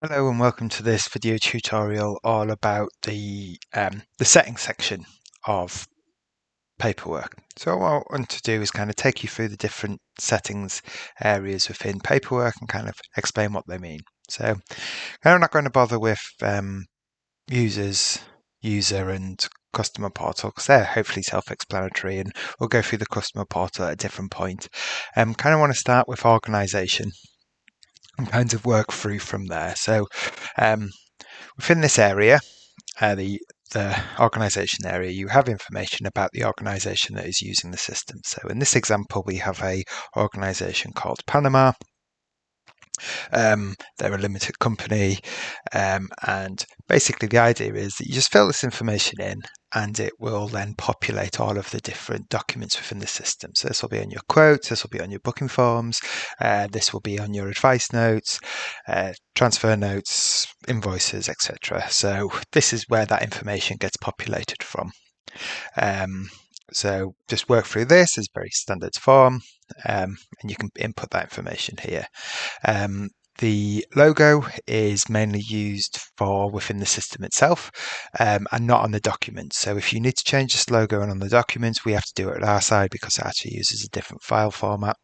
Hello and welcome to this video tutorial all about the settings section of paperwork. So what I want to do is kind of take you through the different settings areas within paperwork and kind of explain what they mean. So I'm not going to bother with user and customer portal because they're hopefully self-explanatory, and we'll go through the customer portal at a different point. Kind of want to start with organization and kind of work through from there. So um, within this area, the organization area, you have information about the organization that is using the system. So in this example, we have a organization called Panama. They're a limited company, and basically the idea is that you just fill this information in and it will then populate all of the different documents within the system. So this will be on your quotes, this will be on your booking forms, this will be on your advice notes, transfer notes, invoices, etc. So this is where that information gets populated from. So just work through this as very standard form, and you can input that information here. The logo is mainly used for within the system itself, and not on the document. So if you need to change this logo on the document, we have to do it at our side because it actually uses a different file format.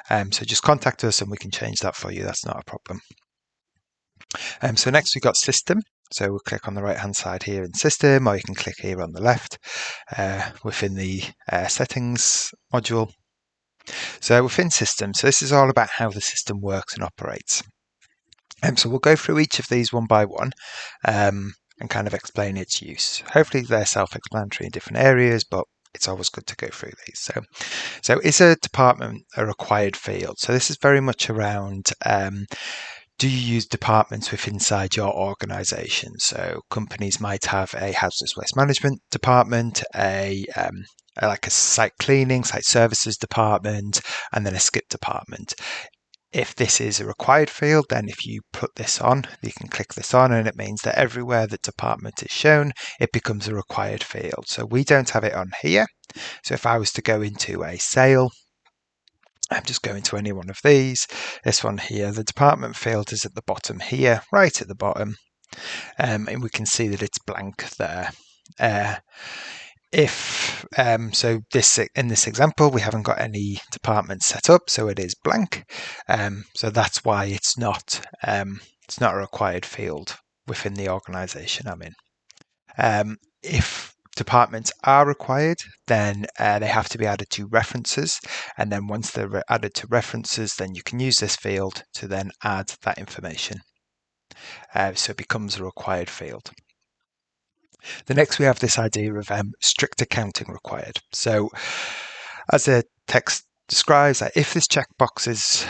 So just contact us and we can change that for you. That's not a problem. So next we've got system. So we'll click on the right hand side here in system, or you can click here on the left within the settings module. So within system, so this is all about how the system works and operates. So we'll go through each of these one by one and kind of explain its use. Hopefully they're self-explanatory in different areas, but it's always good to go through these. So is a department a required field? So this is very much around do you use departments within inside your organization? So companies might have a hazardous waste management department, like a site cleaning, site services department, and then a skip department. If this is a required field, then if you put this on, you can click this on, and it means that everywhere that department is shown, it becomes a required field. So we don't have it on here. So if I was to go into a sale, I'm just going to any one of these. This one here, the department field is at the bottom here, right at the bottom, and we can see that it's blank there. So this in this example, we haven't got any departments set up, so it is blank. So that's why it's not a required field within the organization I'm in. If departments are required, then they have to be added to references, and then once they're added to references, then you can use this field to then add that information. So it becomes a required field. The next we have this idea of strict accounting required. So as the text describes, that if this checkbox is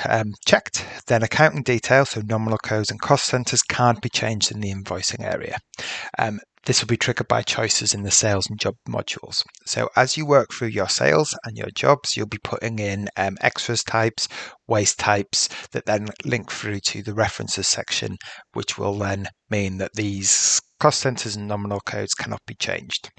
checked, then accounting details, so nominal codes and cost centers, can't be changed in the invoicing area. This will be triggered by choices in the sales and job modules. So as you work through your sales and your jobs, you'll be putting in extras types, waste types that then link through to the references section, which will then mean that these cost centers and nominal codes cannot be changed.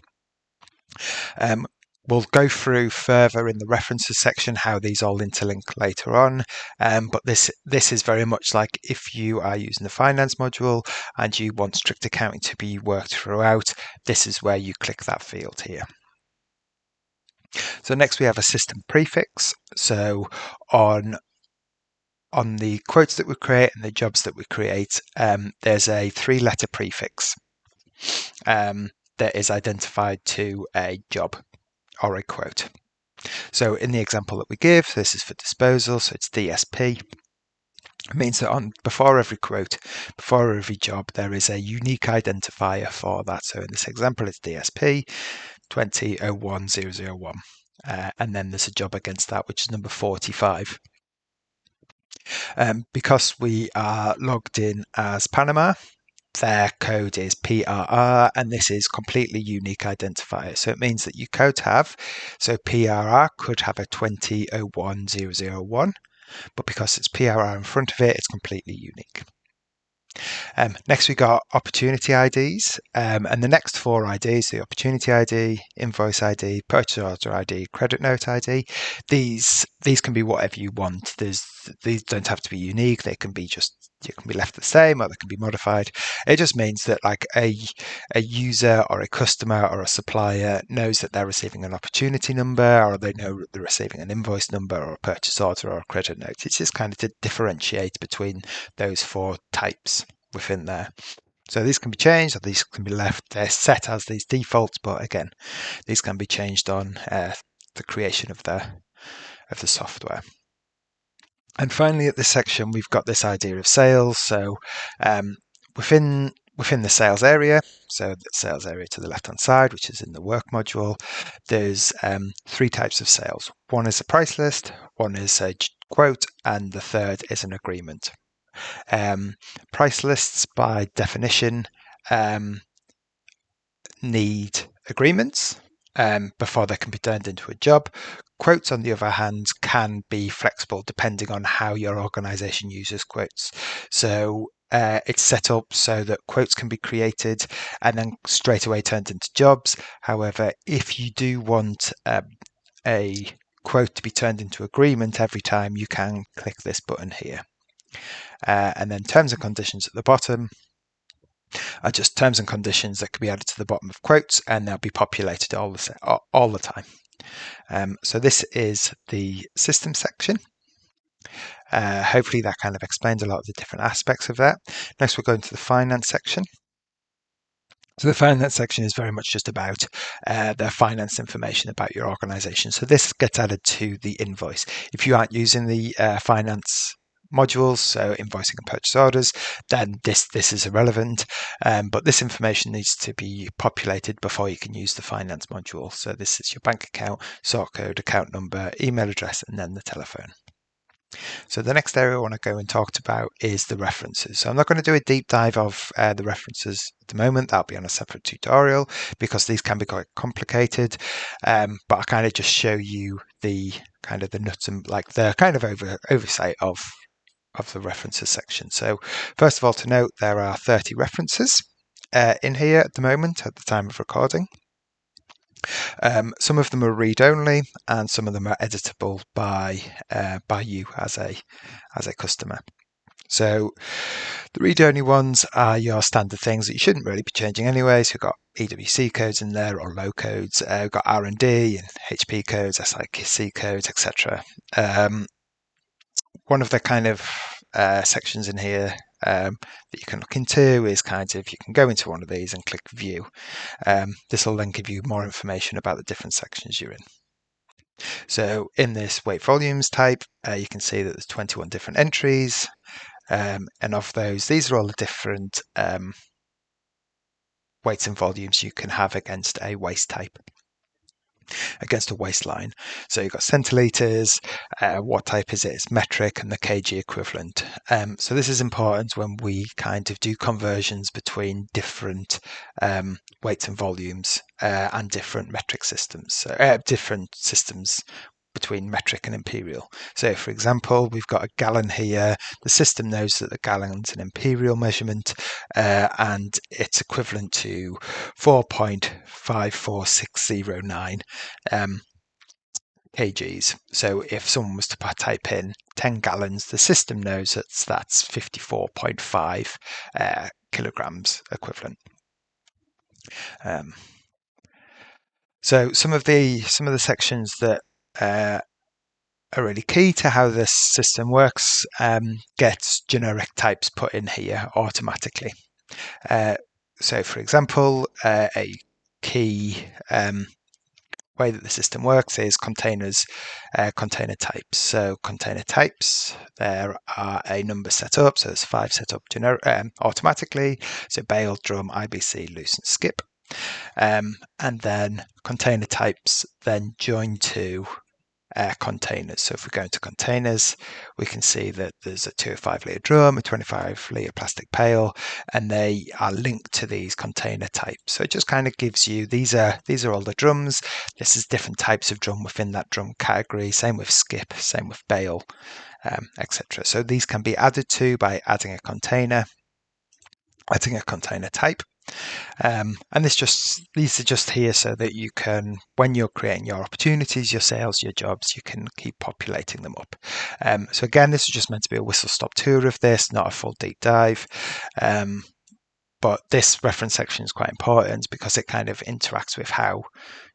We'll go through further in the references section how these all interlink later on, but this is very much like if you are using the finance module and you want strict accounting to be worked throughout, this is where you click that field here. So next we have a system prefix. So on the quotes that we create and the jobs that we create, there's a 3-letter prefix that is identified to a job or a quote. So in the example that we give, this is for disposal, so it's DSP. It means that before every quote, before every job, there is a unique identifier for that. So in this example, it's DSP 2001001, and then there's a job against that, which is number 45. Because we are logged in as Panama, their code is PRR, and this is completely unique identifier. So it means that you could have, so PRR could have a 2001001, but because it's PRR in front of it, it's completely unique. Next, we got opportunity IDs, and the next 4 IDs, the opportunity ID, invoice ID, purchase order ID, credit note ID, these can be whatever you want. These don't have to be unique. They can be just you can be left the same or they can be modified. It just means that like a user or a customer or a supplier knows that they're receiving an opportunity number, or they know they're receiving an invoice number or a purchase order or a credit note. It's just kind of to differentiate between those four types within there. So these can be changed or these can be left. They're set as these defaults, but again, these can be changed on the creation of the software. And finally, at this section, we've got this idea of sales. So within the sales area, so the sales area to the left-hand side, which is in the work module, there's three types of sales. One is a price list, one is a quote, and the third is an agreement. Price lists, by definition, need agreements before they can be turned into a job. Quotes, on the other hand, can be flexible depending on how your organization uses quotes. So it's set up so that quotes can be created and then straight away turned into jobs. However, if you do want a quote to be turned into agreement every time, you can click this button here. And then terms and conditions at the bottom are just terms and conditions that can be added to the bottom of quotes, and they'll be populated all the time. So this is the system section. Hopefully that kind of explains a lot of the different aspects of that. Next, we're going to the finance section. So the finance section is very much just about the finance information about your organization. So this gets added to the invoice. If you aren't using the finance modules, so invoicing and purchase orders, then this is irrelevant. But this information needs to be populated before you can use the finance module. So this is your bank account, sort code, account number, email address, and then the telephone. So the next area I want to go and talk about is the references. So I'm not going to do a deep dive of the references at the moment. That'll be on a separate tutorial because these can be quite complicated. But I kind of just show you the kind of the nuts and like the kind of oversight of the references section. So first of all, to note, there are 30 references in here at the moment at the time of recording. Some of them are read-only, and some of them are editable by you as a customer. So the read-only ones are your standard things that you shouldn't really be changing anyway. So you've got EWC codes in there or low codes. We've got R&D and HP codes, SIC codes, etc. One of the kind of sections in here that you can look into is kind of, you can go into one of these and click view. This will then give you more information about the different sections you're in. So in this weight volumes type, you can see that there's 21 different entries. And of those, these are all the different weights and volumes you can have against a waste type, against a waistline. So you've got centiliters, what type is it? It's metric, and the kg equivalent. So this is important when we kind of do conversions between different weights and volumes and different metric systems, different systems between metric and imperial. So for example, we've got a gallon here. The system knows that the gallon's an imperial measurement and it's equivalent to 4.54609 kgs. So if someone was to type in 10 gallons, the system knows that that's 54.5 kilograms equivalent. So some of the sections that are really key to how this system works gets generic types put in here automatically. So for example, a key way that the system works is container types. So container types, there are a number set up. So there's 5 set up automatically. So bale, drum, IBC, loose, and skip. And then container types then join to containers. So if we go into containers, we can see that there's a 205 litre drum, a 25 litre plastic pail, and they are linked to these container types. So it just kind of gives you, these are all the drums. This is different types of drum within that drum category. Same with skip, same with bale, etc. So these can be added to by adding a container type. And these are just here so that you can, when you're creating your opportunities, your sales, your jobs, you can keep populating them up. So again, this is just meant to be a whistle-stop tour of this, not a full deep dive. But this reference section is quite important because it kind of interacts with how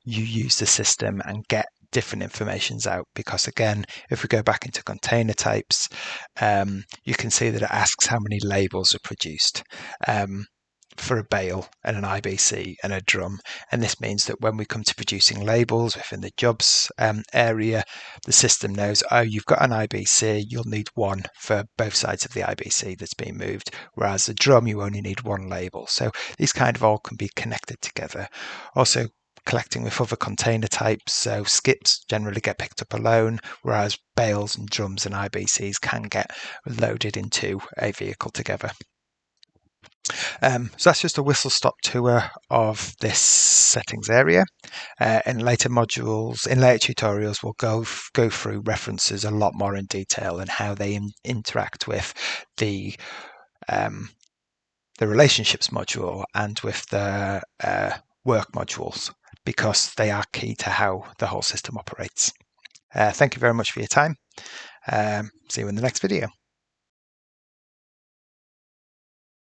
you use the system and get different informations out. Because again, if we go back into container types, you can see that it asks how many labels are produced for a bale and an IBC and a drum. And this means that when we come to producing labels within the jobs area, the system knows, oh, you've got an IBC, you'll need one for both sides of the IBC that's being moved, whereas a drum, you only need one label. So these kind of all can be connected together. Also, collecting with other container types, so skips generally get picked up alone, whereas bales and drums and IBCs can get loaded into a vehicle together. So that's just a whistle-stop tour of this settings area. In later modules, in later tutorials, we'll go through references a lot more in detail and how they interact with the relationships module and with the work modules, because they are key to how the whole system operates. Thank you very much for your time. See you in the next video.